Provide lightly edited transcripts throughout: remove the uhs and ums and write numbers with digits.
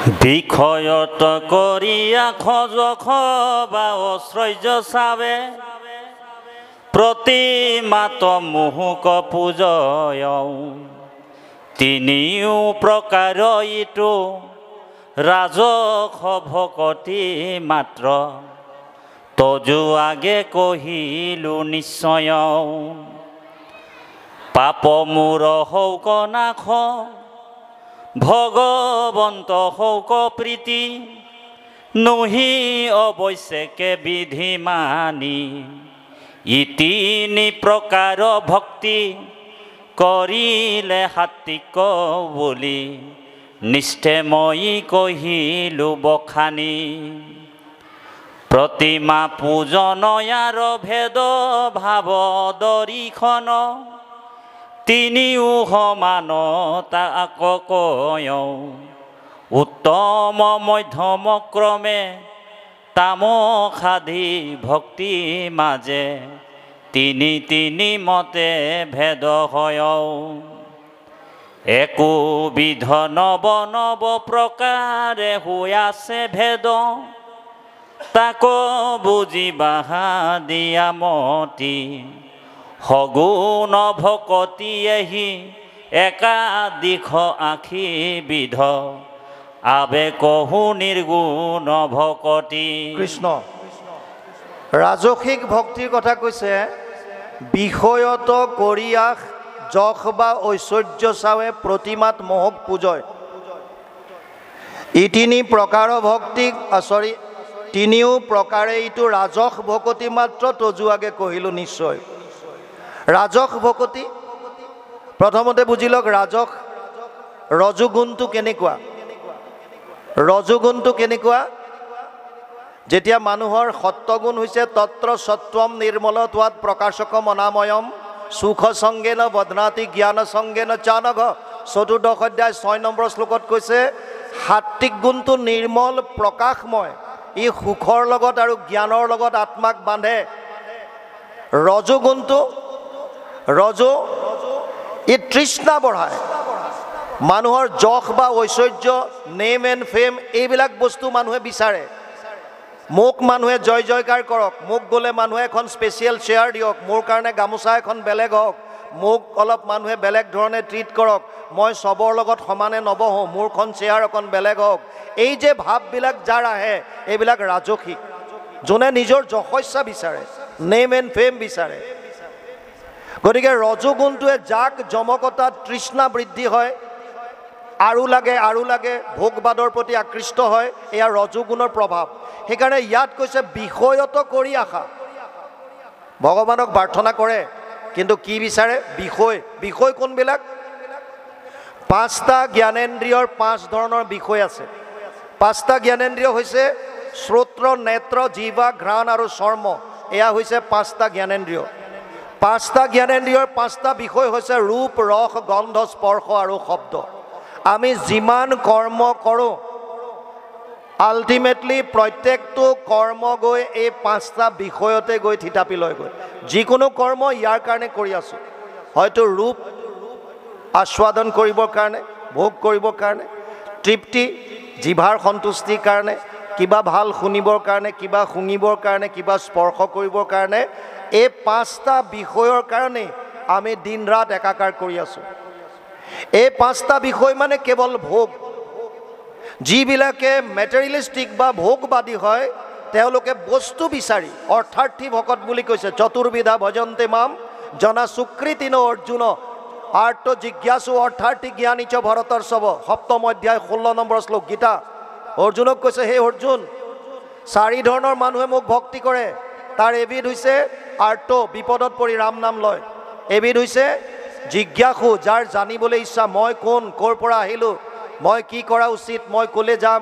বিষয়ত কৰিয়া খজ খবা ঐশ্বৰ্য চাবে প্ৰতিমাত মুহুক পূজয় তিনিও প্ৰকাৰ ইটো ৰাজস ভকতি মাত্ৰ তজু আগে কহিলো নিশ্চয় পাপ মূৰ হৌক নাশ ভগৱন্ত হৌক প্ৰীতি নহি অৱশ্যকে বিধি মানি ইতিনি প্ৰকাৰ ভক্তি কৰিলে সাত্বিক বুলি নিষ্ঠে মই কহিলো বখানি প্ৰতিমা পূজনয়াৰ ভেদ ভাৱ দৰিখন তিনিও সমান তাক কয় উত্তম মধ্যম ক্ৰমে তামসাধি ভক্তি মাজে তিনি তিনি মতে ভেদ হয় একোবিধ নৱ নৱ প্ৰকাৰে হৈ আছে ভেদ তাক বুজিবা দিয়া মতি সগুণ ভকতি এহি একাদিশ আশী বিধ আবে কহু নিৰ্গুণ ভকতি। কৃষ্ণ ৰাজসিক ভক্তিৰ কথা কৈছে বিষয়ত কৰিয়াস যশ বা ঐশ্বৰ্য চাৱে প্ৰতিমাত মোহক পূজয় ই তিনি প্ৰকাৰ ভক্তিক তিনিও প্ৰকাৰে ইটো ৰাজস ভকতি মাত্ৰ তজু আগে কহিলো নিশ্চয়। ৰাজস ভকতি প্ৰথমতে বুজি লওক ৰাজস ৰজোগুণটো কেনেকুৱা ৰজোগুণটো কেনেকুৱা যেতিয়া মানুহৰ সত্ত্বগুণ হৈছে তত্ৰ সত্ত্বম নিৰ্মলত্বাৎ প্ৰকাশকম অনাময়ম সুখ সংগেন বদনাতি জ্ঞান সংগেন চানঘ 14 অধ্যায় 6 নম্বৰ শ্লোকত কৈছে সাত্বিক গুণটো নিৰ্মল প্ৰকাশময় ই সুখৰ লগত আৰু জ্ঞানৰ লগত আত্মাক বান্ধে। ৰজোগুণটো ৰজো ই তৃষ্ণা বঢ়ায় মানুহৰ যশ বা ঐশ্বৰ্য নেম এণ্ড ফেম এইবিলাক বস্তু মানুহে বিচাৰে মোক মানুহে জয় জয়কাৰ কৰক মোক গ'লে মানুহে এখন স্পেচিয়েল চেয়াৰ দিয়ক মোৰ কাৰণে গামোচা এখন বেলেগ হওক মোক অলপ মানুহে বেলেগ ধৰণে ট্ৰিট কৰক মই চবৰ লগত সমানে নবহোঁ মোৰখন চেয়াৰ অকণ বেলেগ হওক এই যে ভাৱবিলাক যাৰ আহে এইবিলাক ৰাজসিক যোনে নিজৰ যশস্যা বিচাৰে নেম এণ্ড ফেম বিচাৰে। গতিকে ৰজোগুণটোৱে যাক জমকতাত তৃষ্ণা বৃদ্ধি হয় আৰু লাগে ভোগবাদৰ প্ৰতি আকৃষ্ট হয় এয়া ৰজোগুণৰ প্ৰভাৱ। সেইকাৰণে ইয়াত কৈছে বিষয়ত কৰি আশা ভগৱানক প্ৰাৰ্থনা কৰে কিন্তু কি বিচাৰে বিষয় কোনবিলাক পাঁচটা জ্ঞানেন্দ্ৰিয়ৰ 5 ধৰণৰ বিষয় আছে। পাঁচটা জ্ঞানেন্দ্ৰিয় হৈছে শ্ৰোত্ৰ নেত্ৰ জিহ্বা ঘ্ৰাণ আৰু চৰ্ম এয়া হৈছে পাঁচটা জ্ঞানেন্দ্ৰিয়। পাঁচটা জ্ঞানেন্দ্ৰিয়ৰ 5টা বিষয় হৈছে ৰূপ ৰস গন্ধ স্পৰ্শ আৰু শব্দ। আমি যিমান কৰ্ম কৰোঁ আল্টিমেটলি প্ৰত্যেকটো কৰ্ম গৈ এই 5টা বিষয়তে গৈ থিতাপি লয় গৈ যিকোনো কৰ্ম ইয়াৰ কাৰণে কৰি আছোঁ হয়তো ৰূপ আস্বাদন কৰিবৰ কাৰণে ভোগ কৰিবৰ কাৰণে তৃপ্তি জিভাৰ সন্তুষ্টিৰ কাৰণে কিবা ভাল শুনিবৰ কাৰণে কিবা শুঙিবৰ কাৰণে কিবা স্পৰ্শ কৰিবৰ কাৰণে এই 5টা বিষয়ৰ কাৰণে আমি দিন ৰাত একাকাৰ কৰি আছোঁ। এই 5টা বিষয় মানে কেৱল ভোগ যিবিলাকে মেটেৰিয়েলিষ্টিক বা ভোগবাদী হয় তেওঁলোকে বস্তু বিচাৰি অৰ্থাৰ্থী ভকত বুলি কৈছে চতুৰ্বিধা ভজন্তে মাম জনা সুকৃতিন অৰ্জুন আৰ্ত জিজ্ঞাসু অৰ্থাৰ্থী জ্ঞানী চ ভৰতৰ সব 7ম অধ্যায় 16 নম্বৰ শ্লোক গীতা অৰ্জুনক কৈছে হে অৰ্জুন 4 ধৰণৰ মানুহে মোক ভক্তি কৰে তাৰ এবিধ হৈছে আৰ্ত বিপদত পৰি ৰাম নাম লয় এবিধ হৈছে জিজ্ঞাসু যাৰ জানিবলৈ ইচ্ছা মই কোন ক'ৰ পৰা আহিলোঁ মই কি কৰা উচিত মই ক'লে যাম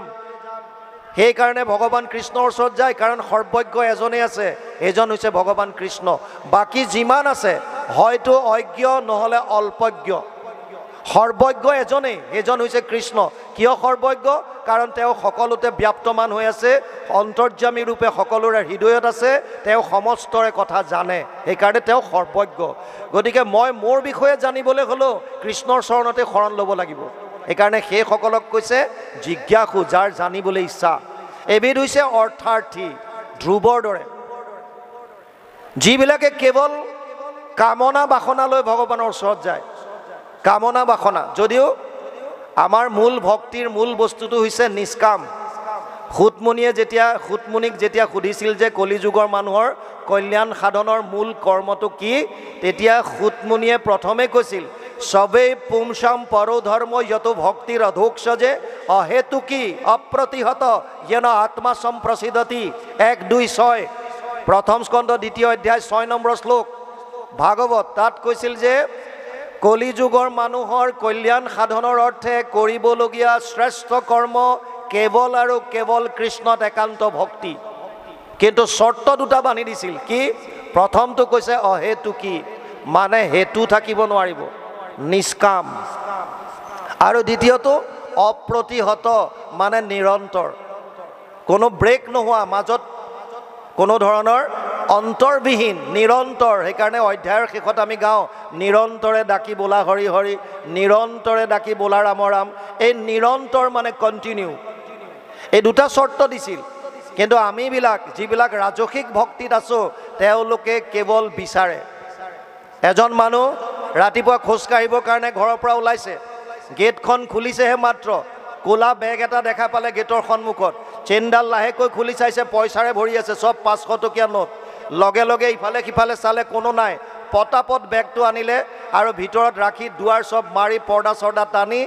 সেইকাৰণে ভগৱান কৃষ্ণৰ ওচৰত যায় কাৰণ সৰ্বজ্ঞ এজনেই আছে এজন হৈছে ভগৱান কৃষ্ণ বাকী যিমান আছে হয়তো অজ্ঞ নহ'লে অল্পজ্ঞ সৰ্বজ্ঞ এজনেই এজন হৈছে কৃষ্ণ কিয় সৰ্বজ্ঞ কাৰণ তেওঁ সকলোতে ব্যাপ্তমান হৈ আছে অন্তৰ্যামী ৰূপে সকলোৰে হৃদয়ত আছে তেওঁ সমস্তৰে কথা জানে সেইকাৰণে তেওঁ সৰ্বজ্ঞ। গতিকে মই মোৰ বিষয়ে জানিবলৈ হ'লেও কৃষ্ণৰ চৰণতে শৰণ ল'ব লাগিব সেইকাৰণে সেইসকলক কৈছে জিজ্ঞাসু, যাৰ জানিবলৈ ইচ্ছা। এবিধ হৈছে অৰ্থাৰ্থী, ধ্ৰুৱৰ দৰে, যিবিলাকে কেৱল কামনা বাসনা লৈ ভগৱানৰ ওচৰত যায়। কামনা বাসনা, যদিও আমাৰ মূল ভক্তিৰ মূল বস্তুটো হৈছে নিষ্কাম। সুতমুনিক যেতিয়া সুধিছিল যে কলিযুগৰ মানুহৰ কল্যাণ সাধনৰ মূল কৰ্মটো কি, তেতিয়া সুতমুনিয়ে প্ৰথমে কৈছিল সবেই পুংসাম পৰো ধৰ্ম যত ভক্তিৰ অধোক্ষজে অহেতুকি অপ্ৰতিহত যেন আত্মা সম্প্ৰসিদ্ধতি। 1-2-6 প্ৰথম স্কন্ধ 2য় অধ্যায় 6 নম্বৰ শ্লোক ভাগৱত। তাত কৈছিল যে কলিযুগৰ মানুহৰ কল্যাণ সাধনৰ অৰ্থে কৰিবলগীয়া শ্ৰেষ্ঠ কৰ্ম কেৱল আৰু কেৱল কৃষ্ণত একান্ত ভক্তি। কিন্তু চৰ্ত দুটা বান্ধি দিছিল। কি? প্ৰথমটো কৈছে অহেতুকি, মানে হেতু থাকিব নোৱাৰিব, নিষ্কাম। আৰু দ্বিতীয়টো অপ্ৰতিহত, মানে নিৰন্তৰ, কোনো ব্ৰেক নোহোৱা, মাজত কোনো ধৰণৰ অন্তৰবিহীন, নিৰন্তৰ। সেইকাৰণে অধ্যায়ৰ শেষত আমি গাওঁ নিৰন্তৰে ডাকি বোলা হৰি হৰি, নিৰন্তৰে ডাকি বোলা ৰাম ৰাম। এই নিৰন্তৰ মানে কণ্টিনিউ, এই দুটা চৰ্ত দিছিল। কিন্তু আমিবিলাক যিবিলাক ৰাজসিক ভক্তিত আছোঁ, তেওঁলোকে কেৱল বিচাৰে। এজন মানুহ ৰাতিপুৱা খোজকাঢ়িবৰ কাৰণে ঘৰৰ পৰা ওলাইছে, গেটখন খুলিছেহে মাত্ৰ, ক'লা বেগ এটা দেখা পালে গেটৰ সন্মুখত, চেইনডাল লাহেকৈ খুলি চাইছে, পইচাৰে ভৰি আছে, চব 500 টকীয়া নোট। লগে লগে ইফালে সিফালে চালে, কোনো নাই। পটাপট বেগটো আনিলে আৰু ভিতৰত ৰাখি দুৱাৰ চব মাৰি পৰ্দা চৰ্দা টানি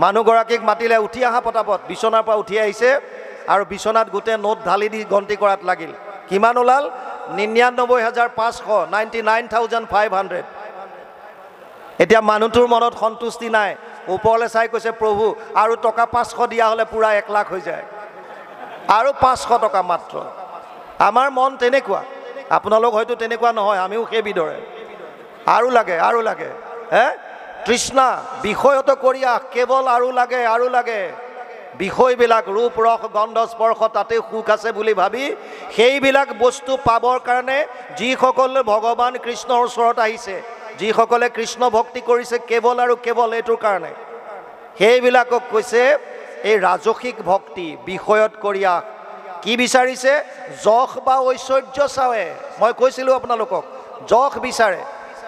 মানুহগৰাকীক মাতিলে, উঠি আহা পটাপট। বিচনাৰ পৰা উঠি আহিছে আৰু বিচনাত গোটেই নোট ঢালি দি গন্তি কৰাত লাগিল। কিমান ওলাল? 99,500, 99,500। এতিয়া মানুহটোৰ মনত সন্তুষ্টি নাই, ওপৰলৈ চাই কৈছে, প্ৰভু আৰু টকা 500 দিয়া হ'লে পূৰা 1 লাখ হৈ যায়, আৰু 500 টকা মাত্ৰ। আমাৰ মন তেনেকুৱা, আপোনালোক হয়তো তেনেকুৱা নহয়, আমিও সেইবিধৰে। আৰু লাগে, আৰু লাগে, তৃষ্ণা বিষয়ত কৰি আহ, কেৱল আৰু লাগে, আৰু লাগে। বিষয়বিলাক ৰূপ ৰস গন্ধ স্পৰ্শ, তাতে সুখ আছে বুলি ভাবি সেইবিলাক বস্তু পাবৰ কাৰণে যিসকলে ভগৱান কৃষ্ণৰ ওচৰত আহিছে, যিসকলে কৃষ্ণ ভক্তি কৰিছে, কেৱল আৰু কেৱল এইটোৰ কাৰণে, সেইবিলাকক কৈছে এই ৰাজসিক ভক্তি, বিষয়ত কৰি আহ। কি বিচাৰিছে? যশ বা ঐশ্বৰ্য চাৱে। মই কৈছিলোঁ আপোনালোকক, যশ বিচাৰে।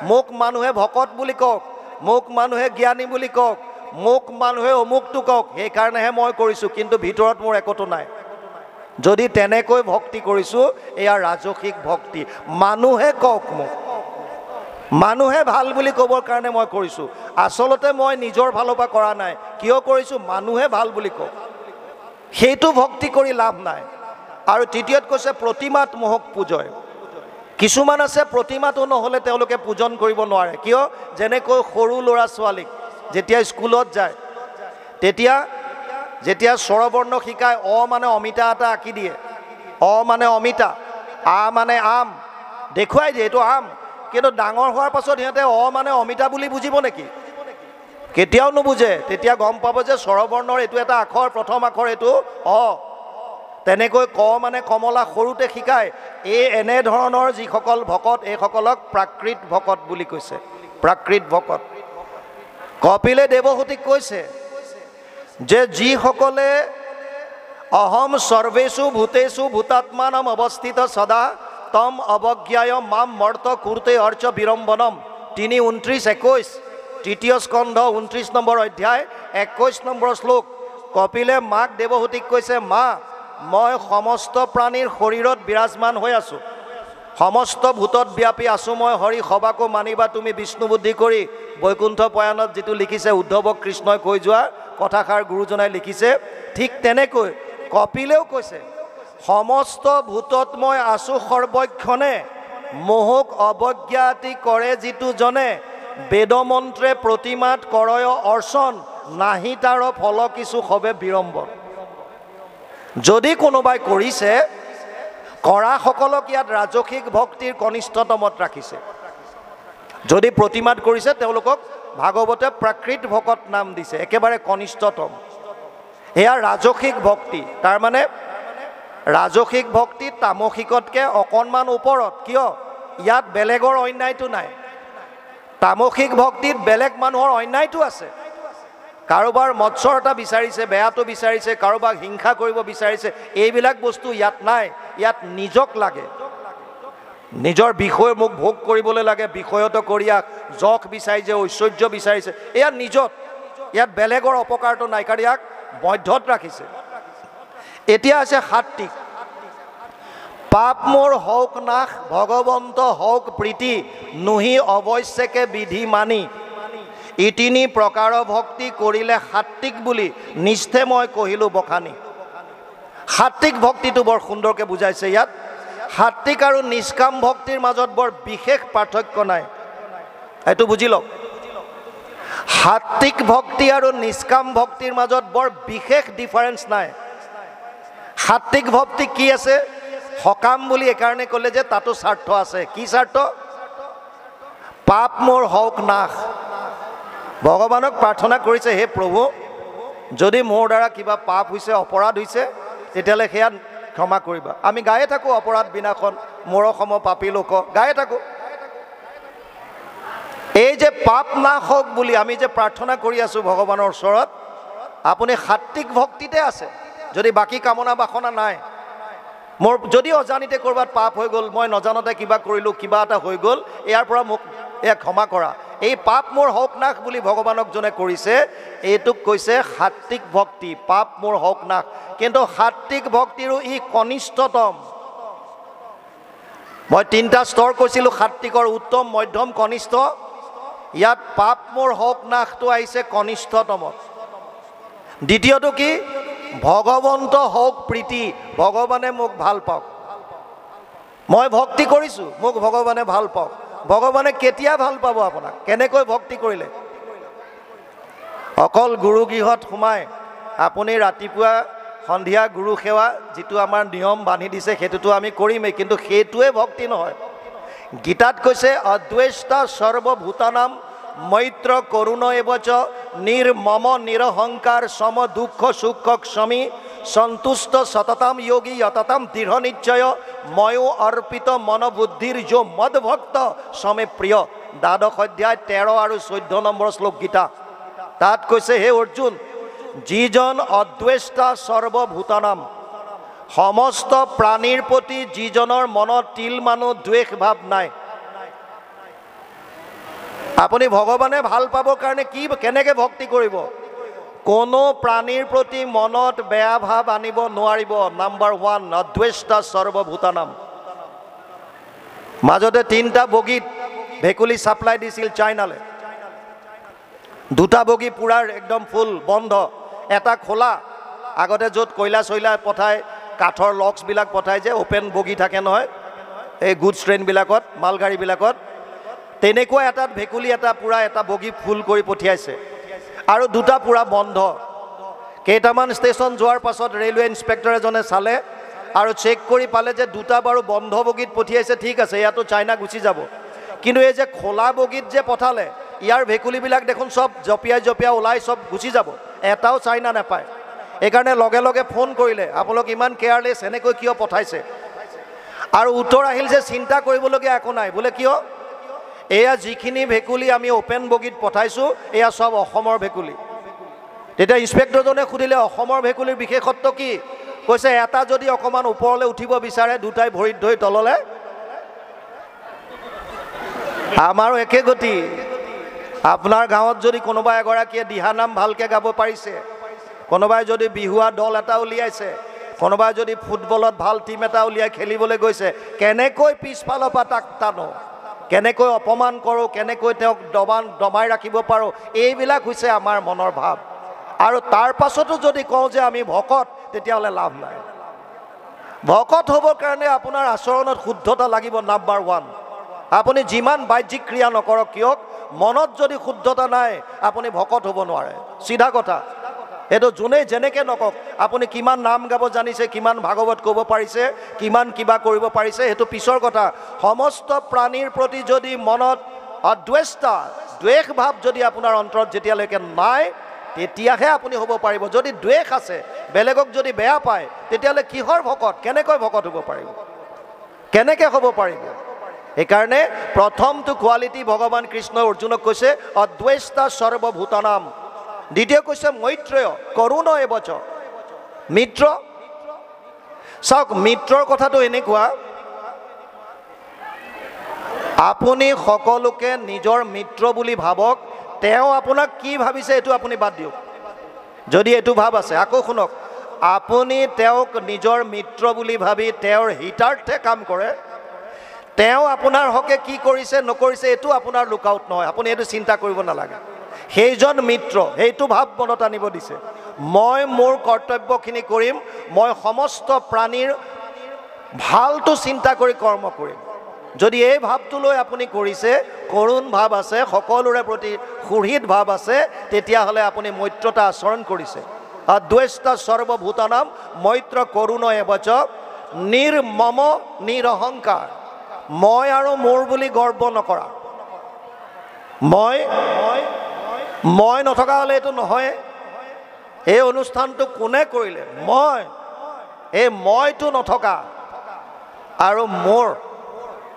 মোক মানুহে ভকত বুলি কওক, মোক মানুহে জ্ঞানী বুলি কওক, মোক মানুহে অমুকটো কওক, সেইকাৰণেহে মই কৰিছোঁ, কিন্তু ভিতৰত মোৰ একোটো নাই। যদি তেনেকৈ ভক্তি কৰিছোঁ, এয়া ৰাজসিক ভক্তি। মানুহে কওক মোক, মানুহে ভাল বুলি ক'বৰ কাৰণে মই কৰিছোঁ, আচলতে মই নিজৰ ফালৰ পৰা কৰা নাই। কিয় কৰিছোঁ? মানুহে ভাল বুলি কওক। সেইটো ভক্তি কৰি লাভ নাই। আৰু তৃতীয়ত কৈছে প্ৰতিমাত মোহক পূজয়। কিছুমান আছে প্ৰতিমাটো নহ'লে তেওঁলোকে পূজন কৰিব নোৱাৰে। কিয়? যেনেকৈ সৰু ল'ৰা ছোৱালীক যেতিয়া স্কুলত যায়, তেতিয়া যেতিয়া স্বৰবৰ্ণ শিকায়, অ মানে অমিতা এটা আঁকি দিয়ে, অ মানে অমিতা, আ মানে আম, দেখুৱাই দিয়ে এইটো আম। কিন্তু ডাঙৰ হোৱাৰ পাছত সিহঁতে অ মানে অমিতা বুলি বুজিব নেকি? কেতিয়াও নুবুজে। তেতিয়া গম পাব যে স্বৰবৰ্ণৰ এইটো এটা আখৰ, প্ৰথম আখৰ এইটো অ। তেনেকৈ ক মানে কমলা সৰুতে শিকায়। এই এনেধৰণৰ যিসকল ভকত, এইসকলক প্ৰাকৃত ভকত বুলি কৈছে, প্ৰাকৃত ভকত। কপিলে দেৱহূতিক কৈছে যে যিসকলে অহম সৰ্বেষু ভূতেষু ভূতাত্মানম অৱস্থিত সদা তম অৱজ্ঞায় মাম মৰ্ত কুৰ্তে অৰ্চ বিৰম্বনম। 3:29-21 তৃতীয় স্কন্ধ 29 নম্বৰ অধ্যায় 21 নম্বৰ শ্লোক। কপিলে মাক দেৱহূতিক কৈছে, মা মই সমস্ত প্ৰাণীৰ শৰীৰত বিৰাজমান হৈ আছোঁ, সমস্ত ভূতত ব্যাপী আছোঁ মই হৰি, সবাকো মানিবা তুমি বিষ্ণু বুদ্ধি কৰি। বৈকুণ্ঠ পয়ানত যিটো লিখিছে, উদ্ধৱক কৃষ্ণই কৈ যোৱা কথাষাৰ গুৰুজনাই লিখিছে, ঠিক তেনেকৈ কপিলেও কৈছে, সমস্ত ভূতত মই আছোঁ সৰ্বক্ষণে, মোহক অৱজ্ঞাতি কৰে যিটো জনে, বেদমন্ত্ৰে প্ৰতিমাত কৰয় অৰ্চন, নাহি তাৰ ফল কিছু সবে বিৰম্বন। যদি কোনোবাই কৰিছে, কৰাসকলক ইয়াত ৰাজসিক ভক্তিৰ কনিষ্ঠতমত ৰাখিছে। যদি প্ৰতিমাত কৰিছে, তেওঁলোকক ভাগৱতে প্ৰাকৃত ভকত নাম দিছে, একেবাৰে কনিষ্ঠতম। এয়া ৰাজসিক ভক্তি। তাৰমানে ৰাজসিক ভক্তি তামসিকতকৈ অকণমান ওপৰত। কিয়? ইয়াত বেলেগৰ অন্যায়টো নাই। তামসিক ভক্তিত বেলেগ মানুহৰ অন্যায়টো আছে, কাৰোবাৰ মৎসৰতা বিচাৰিছে, বেয়াটো বিচাৰিছে, কাৰোবাক হিংসা কৰিব বিচাৰিছে, এইবিলাক বস্তু ইয়াত নাই। ইয়াত নিজক লাগে, নিজৰ বিষয় মোক ভোগ কৰিবলৈ লাগে, বিষয়ত কৰিয়াক যশ বিচাৰিছে, ঐশ্বৰ্য বিচাৰিছে, এয়া নিজত। ইয়াত বেলেগৰ অপকাৰটো নাই, কাৰণ ইয়াক মধ্যত ৰাখিছে। এতিয়া আছে সাত্বিক। পাপ মোৰ হওক নাশ, ভগৱন্ত হওক প্ৰীতি, নুহি অৱশ্যকে বিধি মানি। ই তিনি প্ৰকাৰ ভক্তি কৰিলে সাত্বিক বুলি নিষ্ঠে মই কহিলোঁ বখানি। সাত্বিক ভক্তিটো বৰ সুন্দৰকৈ বুজাইছে ইয়াত। সাত্বিক আৰু নিষ্কাম ভক্তিৰ মাজত বৰ বিশেষ পাৰ্থক্য নাই, এইটো বুজি লওক। সাত্বিক ভক্তি আৰু নিষ্কাম ভক্তিৰ মাজত বৰ বিশেষ ডিফাৰেঞ্চ নাই। সাত্বিক ভক্তি কি আছে? সকাম বুলি এইকাৰণে ক'লে যে তাতো স্বাৰ্থ আছে। কি স্বাৰ্থ? পাপ মোৰ হওক নাশ। ভগৱানক প্ৰাৰ্থনা কৰিছে, হে প্ৰভু, যদি মোৰ দ্বাৰা কিবা পাপ হৈছে, অপৰাধ হৈছে, তেতিয়াহ'লে সেয়া ক্ষমা কৰিবা। আমি গায়ে থাকোঁ অপৰাধ বিনাশন মোৰ সম পাপী লোক, গায়ে থাকোঁ। এই যে পাপ নাশ হওক বুলি আমি যে প্ৰাৰ্থনা কৰি আছোঁ ভগৱানৰ ওচৰত, আপুনি সাত্বিক ভক্তিতে আছে যদি বাকী কামনা বাসনা নাই। মোৰ যদি অজানিতে ক'ৰবাত পাপ হৈ গ'ল, মই নজানতে কিবা কৰিলোঁ, কিবা এটা হৈ গ'ল, ইয়াৰ পৰা মোক এয়া ক্ষমা কৰা। এই পাপ মোৰ হওক নাশ বুলি ভগৱানক যোনে কৰিছে, এইটোক কৈছে সাত্বিক ভক্তি। পাপ মোৰ হওক নাশ। কিন্তু সাত্বিক ভক্তিৰো ই কনিষ্ঠতম। মই তিনিটা স্তৰ কৈছিলোঁ সাত্বিকৰ, উত্তম, মধ্যম, কনিষ্ঠ। ইয়াত পাপ মোৰ হওক নাশটো আহিছে কনিষ্ঠতমত। দ্বিতীয়টো কি? ভগৱন্ত হওক প্ৰীতি, ভগৱানে মোক ভাল পাওক। মই ভক্তি কৰিছোঁ, মোক ভগৱানে ভাল পাওক। ভগৱানে কেতিয়া ভাল পাব আপোনাক? কেনেকৈ ভক্তি কৰিলে? অকল গুৰুগৃহত সোমাই আপুনি ৰাতিপুৱা সন্ধিয়া গুৰু সেৱা যিটো আমাৰ নিয়ম বান্ধি দিছে সেইটোতো আমি কৰিমেই, কিন্তু সেইটোৱে ভক্তি নহয়। গীতাত কৈছে অদ্বেষ্টা সৰ্বভূতানাম মৈত্ৰ কৰুণ এবচ নিৰ্মম নিৰহংকাৰ সম দুঃখ সুখ ক্ষমী সন্তুষ্ট সততাম যোগী যততাম দৃঢ় নিশ্চয় ময়ো অৰ্পিত মনোবুদ্ধিৰ যো মদ ভক্ত সমে প্ৰিয়। দ্বাদশ অধ্যায় 13 আৰু 14 নম্বৰ শ্লোক গীতা। তাত কৈছে, হে অৰ্জুন, যিজন অদ্বেষ্টা সৰ্বভূতানাম, সমস্ত প্ৰাণীৰ প্ৰতি যিজনৰ মনত তিল মানুহ দ্বেষ ভাৱ নাই, আপুনি ভগৱানে ভাল পাবৰ কাৰণে কি কেনেকৈ ভক্তি কৰিব? কোনো প্ৰাণীৰ প্ৰতি মনত বেয়া ভাৱ আনিব নোৱাৰিব। নাম্বাৰ 1, অদ্বেষ্টা সৰ্বভূতানাম। মাজতে 3টা বগীত ভেকুলী ছাপ্লাই দিছিল চাইনালৈ। 2টা বগী পুৰা একদম ফুল বন্ধ, এটা খোলা। আগতে য'ত কয়লা চয়লা পঠায়, কাঠৰ লক্সবিলাক পঠায় যে, অ'পেন বগী থাকে নহয় এই গুডছ ট্ৰেইনবিলাকত, মালগাড়ীবিলাকত, তেনেকুৱা এটাত ভেকুলী এটা পুৰা এটা বগী ফুল কৰি পঠিয়াইছে আৰু 2টা পুৰা বন্ধ। কেইটামান ষ্টেচন যোৱাৰ পাছত ৰেলৱে ইনস্পেক্টৰ এজনে চালে আৰু চেক কৰি পালে যে 2টা বাৰু বন্ধ বগীত পঠিয়াইছে, ঠিক আছে, ইয়াতো চাইনা গুচি যাব। কিন্তু এই যে খোলা বগীত যে পঠালে, ইয়াৰ ভেকুলীবিলাক দেখোন চব জঁপিয়াই জঁপিয়াই ওলাই চব গুচি যাব, এটাও চাইনা নাপায়। এইকাৰণে লগে লগে ফোন কৰিলে, আপোনালোক ইমান কেয়াৰলেছ, এনেকৈ কিয় পঠাইছে? আৰু উত্তৰ আহিল যে চিন্তা কৰিবলগীয়া একো নাই। বোলে কিয়? এয়া যিখিনি ভেকুলী আমি অ'পেন বগীত পঠাইছোঁ, এয়া চব অসমৰ ভেকুলী। তেতিয়া ইনস্পেক্টৰজনে সুধিলে, অসমৰ ভেকুলীৰ বিশেষত্ব কি? কৈছে, এটা যদি অকণমান ওপৰলৈ উঠিব বিচাৰে, 2টাই ভৰিত ধৰি তললৈ। আমাৰো একে গতি। আপোনাৰ গাঁৱত যদি কোনোবা এগৰাকীয়ে দিহানাম ভালকৈ গাব পাৰিছে, কোনোবাই যদি বিহুৱা দল এটা উলিয়াইছে, কোনোবাই যদি ফুটবলত ভাল টীম এটা উলিয়াই খেলিবলৈ গৈছে, কেনেকৈ পিছফালৰ পৰা তাক টানো, কেনেকৈ অপমান কৰোঁ, কেনেকৈ তেওঁক দমাই ৰাখিব পাৰোঁ, এইবিলাক হৈছে আমাৰ মনৰ ভাৱ। আৰু তাৰ পাছতো যদি কওঁ যে আমি ভকত, তেতিয়াহ'লে লাভ নাই। ভকত হ'বৰ কাৰণে আপোনাৰ আচৰণত শুদ্ধতা লাগিব। নাম্বাৰ 1, আপুনি যিমান বাহ্যিক ক্ৰিয়া নকৰক কিয়, মনত যদি শুদ্ধতা নাই, আপুনি ভকত হ'ব নোৱাৰে। চিধা কথা। এইটো যোনে যেনেকৈ নকওক, আপুনি কিমান নাম গাব জানিছে, কিমান ভাগৱত ক'ব পাৰিছে, কিমান কিবা কৰিব পাৰিছে, সেইটো পিছৰ কথা। সমস্ত প্ৰাণীৰ প্ৰতি যদি মনত অদ্বেষ্টা দ্বেষ ভাৱ যদি আপোনাৰ অন্তৰত যেতিয়ালৈকে নাই, তেতিয়াহে আপুনি হ'ব পাৰিব। যদি দ্বেষ আছে, বেলেগক যদি বেয়া পায়, তেতিয়াহ'লে কিহৰ ভকত? কেনেকৈ ভকত হ'ব পাৰিব? কেনেকৈ হ'ব পাৰিব? সেইকাৰণে প্ৰথমটো কোৱালিটি ভগৱান কৃষ্ণই অৰ্জুনক কৈছে, অদ্বেষ্টা সৰ্বভূতানাম। দ্বিতীয় কৈছে মৈত্ৰেয় কৰুণ এবচ মিত্ৰ। চাওক মিত্ৰৰ কথাটো এনেকুৱা, আপুনি সকলোকে নিজৰ মিত্ৰ বুলি ভাবক, তেওঁ আপোনাক কি ভাবিছে এইটো আপুনি বাদ দিয়ক। যদি এইটো ভাব আছে, আকৌ শুনক, আপুনি তেওঁক নিজৰ মিত্ৰ বুলি ভাবি তেওঁৰ হিতাৰ্থে কাম কৰে, তেওঁ আপোনাৰ হকে কি কৰিছে নকৰিছে এইটো আপোনাৰ লুকআউট নহয়, আপুনি এইটো চিন্তা কৰিব নালাগে। সেইজন মিত্ৰ, সেইটো ভাৱ মনত আনিব দিছে, মই মোৰ কৰ্তব্যখিনি কৰিম, মই সমস্ত প্ৰাণীৰ ভালটো চিন্তা কৰি কৰ্ম কৰিম। যদি এই ভাৱটো লৈ আপুনি কৰিছে, কৰুণ ভাৱ আছে, সকলোৰে প্ৰতি সুহৃদ ভাৱ আছে, তেতিয়াহ'লে আপুনি মৈত্ৰতা আচৰণ কৰিছে। দ্বেষ্টা সৰ্বভূতানাম মৈত্ৰ কৰুণ এবচ নিৰ্মম নিৰহংকাৰ। মই আৰু মোৰ বুলি গৰ্ব নকৰা। মই নথকা হ'লে এইটো নহয়। এই অনুষ্ঠানটো কোনে কৰিলে? মই। এই মইটো নথকা আৰু মোৰ,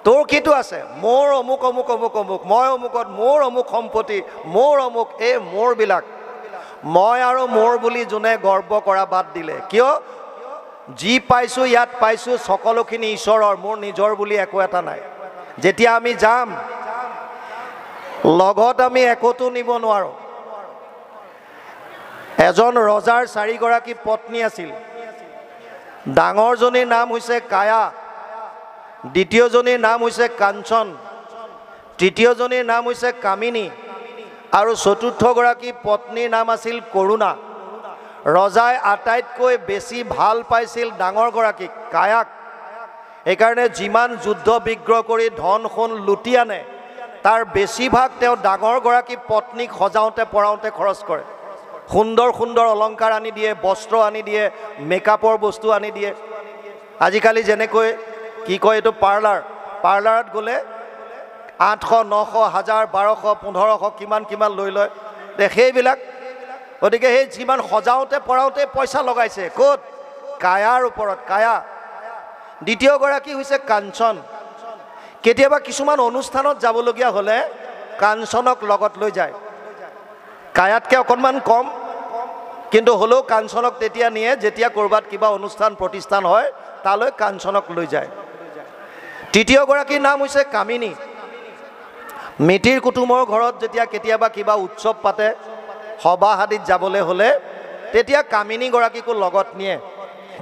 তোৰ কিটো আছে? মোৰ অমুক অমুক অমুক অমুক, মই অমুকত, মোৰ অমুক সম্পত্তি, মোৰ অমুক, এই মোৰবিলাক। মই আৰু মোৰ বুলি যোনে গৰ্ব কৰা বাদ দিলে, কিয়? যি পাইছোঁ ইয়াত পাইছোঁ সকলোখিনি ঈশ্বৰৰ, মোৰ নিজৰ বুলি একো এটা নাই। যেতিয়া আমি যাম লগত আমি একোটো নিব নোৱাৰোঁ। এজন ৰজাৰ 4গৰাকী পত্নী আছিল। ডাঙৰজনীৰ নাম হৈছে কায়া, দ্বিতীয়জনীৰ নাম হৈছে কাঞ্চন, তৃতীয়জনীৰ নাম হৈছে কামিনী আৰু চতুৰ্থগৰাকী পত্নীৰ নাম আছিল কৰুণা। ৰজাই আটাইতকৈ বেছি ভাল পাইছিল ডাঙৰগৰাকীক, কায়াক। সেইকাৰণে যিমান যুদ্ধ বিগ্ৰহ কৰি ধন সোণ লুটি আনে তাৰ বেছিভাগ তেওঁ ডাঙৰগৰাকী পত্নীক সজাওঁতে পৰাওঁতে খৰচ কৰে। সুন্দৰ সুন্দৰ অলংকাৰ আনি দিয়ে, বস্ত্ৰ আনি দিয়ে, মেকআপৰ বস্তু আনি দিয়ে। আজিকালি যেনেকৈ কি কয় এইটো পাৰ্লাৰত গ'লে 800, 900, 1000, 1200, 1500 কিমান কিমান লৈ লয় সেইবিলাক। গতিকে সেই যিমান সজাওঁতে পৰাওঁতে পইচা লগাইছে ক'ত? কায়াৰ ওপৰত, কায়া। দ্বিতীয়গৰাকী হৈছে কাঞ্চন। কেতিয়াবা কিছুমান অনুষ্ঠানত যাবলগীয়া হ'লে কাঞ্চনক লগত লৈ যায়। কায়াতকৈ অকণমান কম, কিন্তু হ'লেও কাঞ্চনক তেতিয়া নিয়ে যেতিয়া ক'ৰবাত কিবা অনুষ্ঠান প্ৰতিষ্ঠান হয়, তালৈ কাঞ্চনক লৈ যায়। তৃতীয়গৰাকীৰ নাম হৈছে কামিনী। মিতিৰ কুটুমৰ ঘৰত যেতিয়া কেতিয়াবা কিবা উৎসৱ পাতে, সবাহ আদিত যাবলৈ হ'লে তেতিয়া কামিনীগৰাকীকো লগত নিয়ে।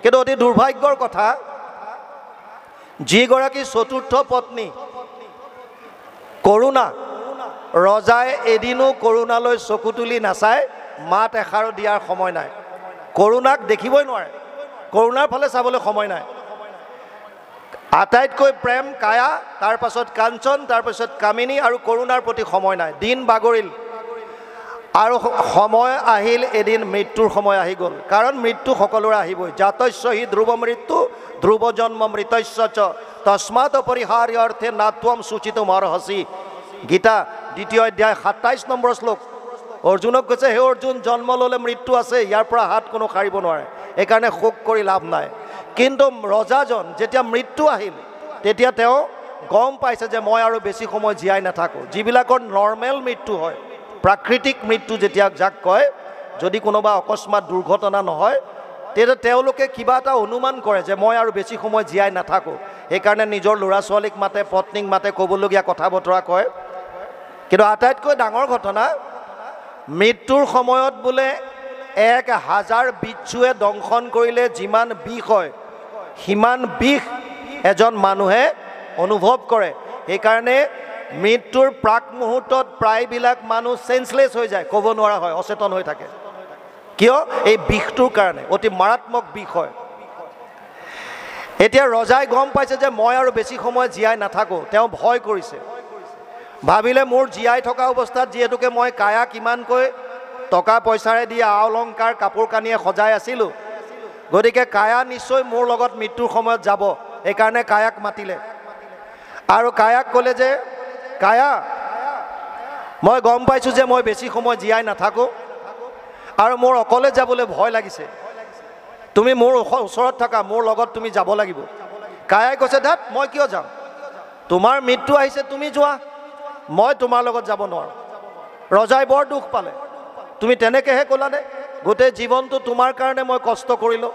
কিন্তু অতি দুৰ্ভাগ্যৰ কথা, যিগৰাকী চতুৰ্থ পত্নী কৰুণা, ৰজাই এদিনো কৰুণালৈ চকু তুলি নাচায়, মাত এষাৰো দিয়াৰ সময় নাই। কৰুণাক দেখিবই নোৱাৰে, কৰুণাৰ ফালে চাবলৈ সময় নাই। আটাইতকৈ প্ৰেম কায়া, তাৰ পাছত কাঞ্চন, তাৰ পাছত কামিনী আৰু কৰুণাৰ প্ৰতি সময় নাই। দিন বাগৰিল আৰু সময় আহিল, এদিন মৃত্যুৰ সময় আহি গ'ল। কাৰণ মৃত্যু সকলোৰে আহিবই। জাতস্য হি ধ্ৰুৱ মৃত্যু ধ্ৰুৱ জন্ম মৃতস্য চ তস্মাৎ অপৰিহাৰ্য অৰ্থে নাত্বম সূচিতুম অৰ্হসি। গীতা 2য় অধ্যায় 27 নম্বৰ শ্লোক। অৰ্জুনক কৈছে, হে অৰ্জুন, জন্ম ল'লে মৃত্যু আছে, ইয়াৰ পৰা হাত কোনো সাৰিব নোৱাৰে, সেইকাৰণে শোক কৰি লাভ নাই। কিন্তু ৰজাজন যেতিয়া মৃত্যু আহিল তেতিয়া তেওঁ গম পাইছে যে মই আৰু বেছি সময় জীয়াই নাথাকোঁ। যিবিলাকৰ নৰ্মেল মৃত্যু হয়, প্ৰাকৃতিক মৃত্যু যেতিয়া যাক কয়, যদি কোনোবা অকস্মাত দুৰ্ঘটনা নহয় তেতিয়া তেওঁলোকে কিবা এটা অনুমান কৰে যে মই আৰু বেছি সময় জীয়াই নাথাকোঁ। সেইকাৰণে নিজৰ ল'ৰা ছোৱালীক মাতে, পত্নীক মাতে, ক'বলগীয়া কথা বতৰা কয়। কিন্তু আটাইতকৈ ডাঙৰ ঘটনা, মৃত্যুৰ সময়ত বোলে 1000 বিচ্ছুৱে দংশন কৰিলে যিমান বিষ হয় সিমান বিষ এজন মানুহে অনুভৱ কৰে। সেইকাৰণে মৃত্যুৰ প্ৰাক মুহূৰ্তত প্ৰায়বিলাক মানুহ চেঞ্চলেছ হৈ যায়, ক'ব নোৱাৰা হয়, অচেতন হৈ থাকে। কিয়? এই বিষটোৰ কাৰণে, অতি মাৰাত্মক বিষ হয়। এতিয়া ৰজাই গম পাইছে যে মই আৰু বেছি সময় জীয়াই নাথাকোঁ। তেওঁ ভয় কৰিছে, ভাবিলে মোৰ জীয়াই থকা অৱস্থাত যিহেতুকে মই কায়াক ইমানকৈ টকা পইচাৰে দি অলংকাৰ কাপোৰ কানিয়ে সজাই আছিলোঁ, গতিকে কায়া নিশ্চয় মোৰ লগত মৃত্যুৰ সময়ত যাব। সেইকাৰণে কায়াক মাতিলে আৰু কায়াক ক'লে যে, কায়া, মই গম পাইছোঁ যে মই বেছি সময় জীয়াই নাথাকোঁ আৰু মোৰ অকলে যাবলৈ ভয় লাগিছে, তুমি মোৰ ওচৰত থাকা, মোৰ লগত তুমি যাব লাগিব। কায়াই কৈছে, ধাত, মই কিয় যাম? তোমাৰ মৃত্যু আহিছে, তুমি যোৱা, মই তোমাৰ লগত যাব নোৱাৰোঁ। ৰজাই বৰ দুখ পালে। তুমি তেনেকৈহে ক'লানে? গোটেই জীৱনটো তোমাৰ কাৰণে মই কষ্ট কৰিলোঁ,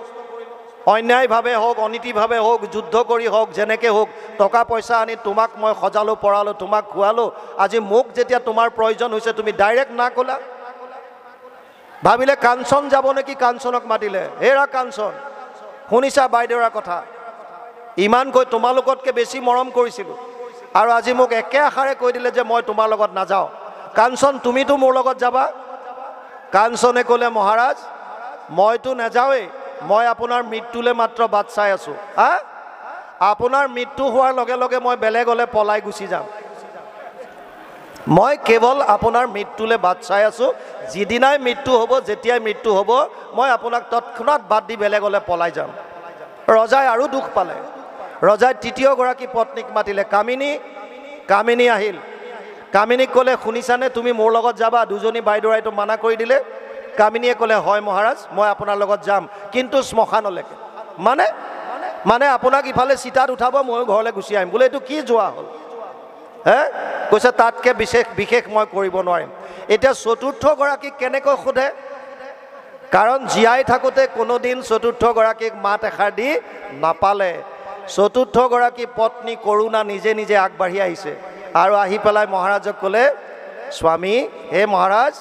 অন্যায়ভাৱে হওক, অনীতিভাৱে হওক, যুদ্ধ কৰি হওক, যেনেকৈ হওক, টকা পইচা আনি তোমাক মই সজালোঁ, পৰালোঁ, তোমাক খোৱালোঁ। আজি মোক যেতিয়া তোমাৰ প্ৰয়োজন হৈছে তুমি ডাইৰেক্ট না ক'লা। ভাবিলে কাঞ্চন যাব নেকি, কাঞ্চনক মাতিলে, হেৰা কাঞ্চন, শুনিছা বাইদেউৰ কথা, ইমানকৈ তোমালোকতকৈ বেছি মৰম কৰিছিলোঁ আৰু আজি মোক একে আশাৰে কৈ দিলে যে মই তোমাৰ লগত নাযাওঁ। কাঞ্চন তুমিতো মোৰ লগত যাবা? কাঞ্চনে ক'লে মহাৰাজ মইতো নাযাওঁৱেই, মই আপোনাৰ মৃত্যুলৈ মাত্ৰ বাট চাই আছোঁ। আপোনাৰ মৃত্যু হোৱাৰ লগে লগে মই বেলেগলৈ পলাই গুচি যাম। মই কেৱল আপোনাৰ মৃত্যুলৈ বাট চাই আছোঁ। যিদিনাই মৃত্যু হ'ব, যেতিয়াই মৃত্যু হ'ব, মই আপোনাক তৎক্ষণাত বাদ দি বেলেগলৈ পলাই যাম। ৰজাই আৰু দুখ পালে। ৰজাই তৃতীয়গৰাকী পত্নীক মাতিলে, কামিনী। কামিনী আহিল। কামিনীক ক'লে, শুনিছানে, তুমি মোৰ লগত যাবা? দুজনী বাইদেউৰাইতো মানা কৰি দিলে। কামিনীয়ে ক'লে, হয় মহাৰাজ, মই আপোনাৰ লগত যাম, কিন্তু শ্মশানলৈকে। মানে আপোনাক ইফালে চিতাত উঠাব, ময়ো ঘৰলৈ গুচি আহিম। বোলে এইটো কি যোৱা হ'ল? কৈছে তাতকৈ বিশেষ মই কৰিব নোৱাৰিম। এতিয়া চতুৰ্থগৰাকীক কেনেকৈ সোধে? কাৰণ জীয়াই থাকোঁতে কোনোদিন চতুৰ্থগৰাকীক মাত এষাৰ দি নাপালে। চতুৰ্থগৰাকী পত্নী কৰুণা নিজে নিজে আগবাঢ়ি আহিছে আৰু আহি পেলাই মহাৰাজক ক'লে, স্বামী, হে মহাৰাজ,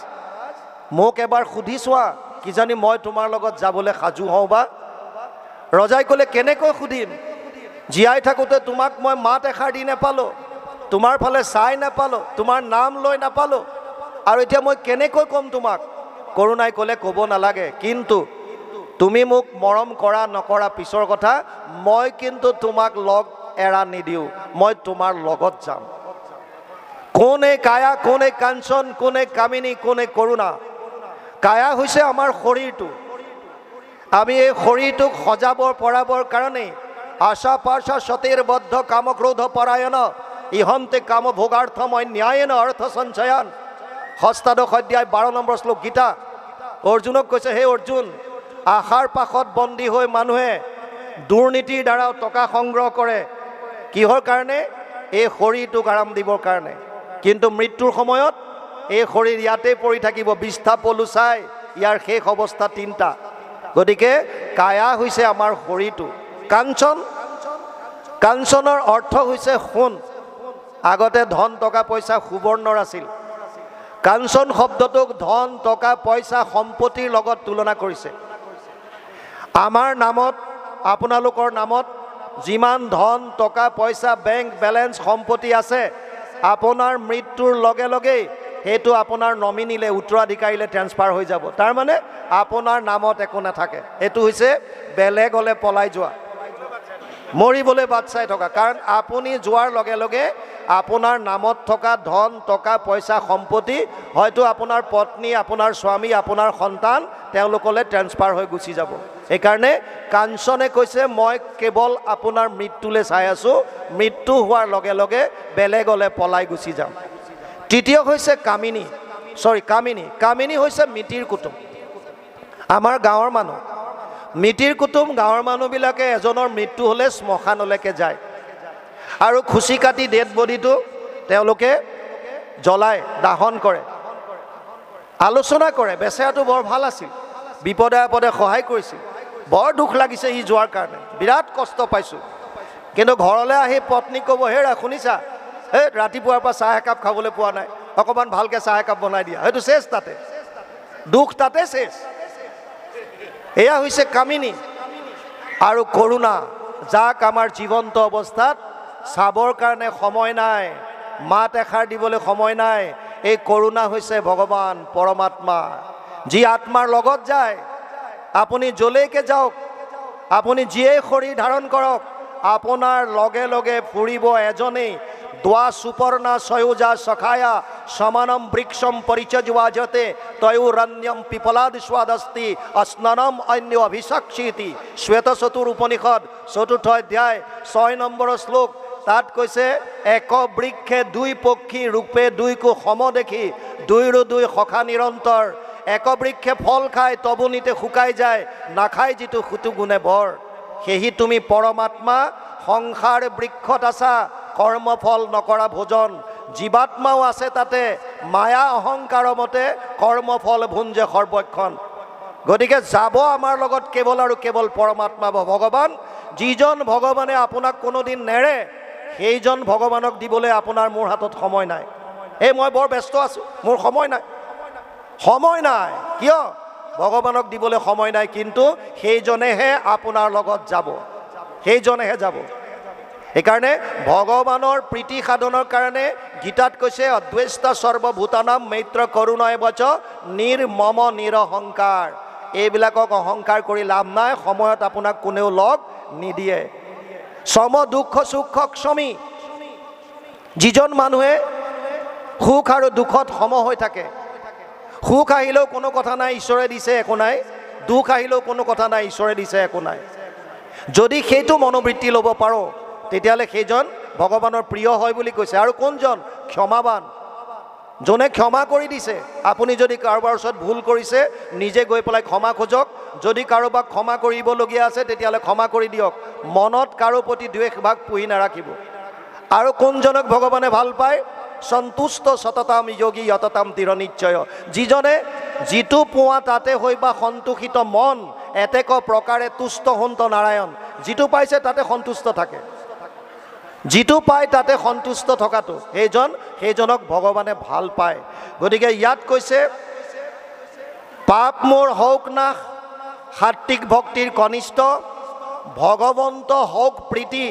মোক এবাৰ সুধি চোৱা, কিজানি মই তোমাৰ লগত যাবলৈ সাজু হওঁ বা। ৰজাই ক'লে, কেনেকৈ সুধিম? জীয়াই থাকোঁতে তোমাক মই মাত এষাৰ দি নাপালোঁ, তোমাৰ ফালে চাই নাপালোঁ, তোমাৰ নাম লৈ নাপালোঁ, আৰু এতিয়া মই কেনেকৈ ক'ম তোমাক? কৰুণাই ক'লে, ক'ব নালাগে, কিন্তু তুমি মোক মৰম কৰা নকৰা পিছৰ কথা, মই কিন্তু তোমাক লগ এৰা নিদিওঁ, মই তোমাৰ লগত যাম। কোন এই কায়া, কোন এই কাঞ্চন, কোন এই কামিনী, কোন এই কৰুণা? কায়া হৈছে আমাৰ শৰীৰটো। আমি এই শৰীৰটোক সজাবৰ পৰাবৰ কাৰণেই আশা পাশা সতেৰ বদ্ধ কামক্ৰোধ পৰায়ণ ইহন্তে কাম ভোগাৰ্থম অন্যায়েন অৰ্থ সঞ্চয়ান। ষষ্ঠাদশ অধ্যায় 12 নম্বৰ শ্লোক গীতা। অৰ্জুনক কৈছে, হে অৰ্জুন, আশাৰ পাশত বন্দী হৈ মানুহে দুৰ্নীতিৰ দ্বাৰা টকা সংগ্ৰহ কৰে। কিহৰ কাৰণে? এই শৰীৰটোক আৰাম দিবৰ কাৰণে। কিন্তু মৃত্যুৰ সময়ত এই শৰীৰ ইয়াতেই পৰি থাকিব, বিষ্ঠা পলু চাই ইয়াৰ শেষ অৱস্থা 3টা। গতিকে কায়া হৈছে আমাৰ শৰীৰটো। কাঞ্চন, কাঞ্চনৰ অৰ্থ হৈছে সোণ। আগতে ধন টকা পইচা সুবৰ্ণৰ আছিল। কাঞ্চন শব্দটোক ধন টকা পইচা সম্পত্তিৰ লগত তুলনা কৰিছে। আমাৰ নামত, আপোনালোকৰ নামত যিমান ধন টকা পইচা বেংক বেলেঞ্চ সম্পত্তি আছে, আপোনাৰ মৃত্যুৰ লগে লগেই সেইটো আপোনাৰ নমিনীলে, উত্তৰাধিকাৰীলৈ ট্ৰেন্সফাৰ হৈ যাব। তাৰমানে আপোনাৰ নামত একো নাথাকে। এইটো হৈছে বেলেগলৈ পলাই যোৱা, মৰিবলৈ বাট চাই থকা। কাৰণ আপুনি যোৱাৰ লগে লগে আপোনাৰ নামত থকা ধন টকা পইচা সম্পত্তি হয়তো আপোনাৰ পত্নী, আপোনাৰ স্বামী, আপোনাৰ সন্তান, তেওঁলোকলৈ ট্ৰেন্সফাৰ হৈ গুচি যাব। সেইকাৰণে কাঞ্চনে কৈছে, মই কেৱল আপোনাৰ মৃত্যুলৈ চাই আছোঁ, মৃত্যু হোৱাৰ লগে লগে বেলেগলৈ পলাই গুচি যাম। তৃতীয় হৈছে কামিনী। কামিনী হৈছে মিতিৰ কুটুম। আমাৰ গাঁৱৰ মানুহ, মিতিৰ কুটুম গাঁৱৰ মানুহবিলাকে এজনৰ মৃত্যু হ'লে শ্মশানলৈকে যায় আৰু খুচি কাটি ডেড বডিটো তেওঁলোকে জ্বলাই দাহন কৰে, আলোচনা কৰে। বেচেৰাটো বৰ ভাল আছিল, বিপদে আপদে সহায় কৰিছিল, বৰ দুখ লাগিছে সি যোৱাৰ কাৰণে, বিৰাট কষ্ট পাইছোঁ। কিন্তু ঘৰলৈ আহি পত্নীক ক'ব, হেৰা শুনিছা, ৰাতিপুৱাৰ পৰা চাহ একাপ খাবলৈ পোৱা নাই, অকণমান ভালকৈ চাহ একাপ বনাই দিয়া। সেইটো চেছ, তাতে দুখ, তাতে চেছ। এয়া হৈছে কামিনী। আৰু কৰুণা, যাক আমাৰ জীৱন্ত অৱস্থাত চাবৰ কাৰণে সময় নাই, মাত এষাৰ দিবলৈ সময় নাই। এই কৰুণা হৈছে ভগৱান পৰমাত্মা, যি আত্মাৰ লগত যায়। আপুনি যলৈকে যাওক, আপুনি যিয়েই শৰীৰ ধাৰণ কৰক, আপোনাৰ লগে লগে ফুৰিব এজনেই। দ্বা সুপৰ্ণা সয়োজা সখায়া সমানম বৃক্ষম পৰিচজৱাজতে তয়োৰণ্যম পিপলাদ স্বাদস্তি স্নানম অন্য অভিষাক্ষিতি। শ্বেত চতুৰ উপনিষদ 4ৰ্থ অধ্যায় 6 নম্বৰ শ্লোক। তাত কৈছে, এক বৃক্ষে দুই পক্ষী ৰূপে দুইকো সম দেখি দুইৰো দুই সখা নিৰন্তৰ। এক বৃক্ষে ফল খায় তবুনিতে শুকাই যায়, নাখায় যিটো সুতু গুণে বৰ। সেহি তুমি পৰমাত্মা সংসাৰ বৃক্ষত আছা, কৰ্মফল নকৰা ভোজন। জীৱাত্মাও আছে তাতে, মায়া অহংকাৰ মতে কৰ্মফল ভুঞ্জে সৰ্বক্ষণ। গতিকে যাব আমাৰ লগত কেৱল আৰু কেৱল পৰমাত্মা ভগৱান। যিজন ভগৱানে আপোনাক কোনোদিন নেৰে, সেইজন ভগৱানক দিবলৈ আপোনাৰ মোৰ হাতত সময় নাই। এই মই বৰ ব্যস্ত আছোঁ, মোৰ সময় নাই, সময় নাই। কিয়? ভগৱানক দিবলৈ সময় নাই, কিন্তু সেইজনেহে আপোনাৰ লগত যাব, সেইজনেহে যাব। সেইকাৰণে ভগৱানৰ প্ৰীতি সাধনৰ কাৰণে গীতাত কৈছে অদ্বেষ্টা সৰ্বভূতানাম মৈত্ৰ কৰুণায় বচ নিৰ্মম নিৰহংকাৰ। এইবিলাকক অহংকাৰ কৰি লাভ নাই, সময়ত আপোনাক কোনেও লগ নিদিয়ে। সম দুঃখ সুখ ক্ষমী। যিজন মানুহে সুখ আৰু দুখত সম হৈ থাকে, সুখ আহিলেও কোনো কথা নাই, ঈশ্বৰে দিছে একো নাই, দুখ আহিলেও কোনো কথা নাই, ঈশ্বৰে দিছে একো নাই। যদি সেইটো মনোবৃত্তি ল'ব পাৰোঁ, তেতিয়াহ'লে সেইজন ভগৱানৰ প্ৰিয় হয় বুলি কৈছে। আৰু কোনজন? ক্ষমাবান, যোনে ক্ষমা কৰি দিছে। আপুনি যদি কাৰোবাৰ ওচৰত ভুল কৰিছে, নিজে গৈ পেলাই ক্ষমা খোজক। যদি কাৰোবাক ক্ষমা কৰিবলগীয়া আছে, তেতিয়াহ'লে ক্ষমা কৰি দিয়ক। মনত কাৰো প্ৰতি দ্বেষ ভাগ পুহি নাৰাখিব। আৰু কোনজনক ভগৱানে ভাল পায়? সন্তুষ্ট সততাম যোগী যততাম দৃঢ় নিশ্চয়। যিজনে যিটো পোৱা তাতে হৈ বা সন্তোষিত মন, এতেক প্ৰকাৰে তুষ্ট হন্ত নাৰায়ণ। যিটো পাইছে তাতে সন্তুষ্ট থাকে, যিটো পায় তাতে সন্তুষ্ট থকাটো, সেইজনক ভগৱানে ভাল পায়। গতিকে ইয়াত কৈছে পাপ মোৰ হওক নাশ, সাত্বিক ভক্তিৰ কনিষ্ঠ, ভগৱন্ত হওক প্ৰীতি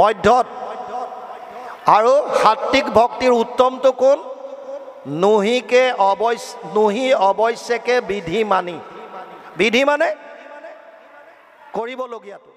মধ্যত। আৰু সাত্বিক ভক্তিৰ উত্তমটো কোন? নুহি অৱশ্যকে বিধি মানি। বিধি মানে কৰিবলগীয়াটো।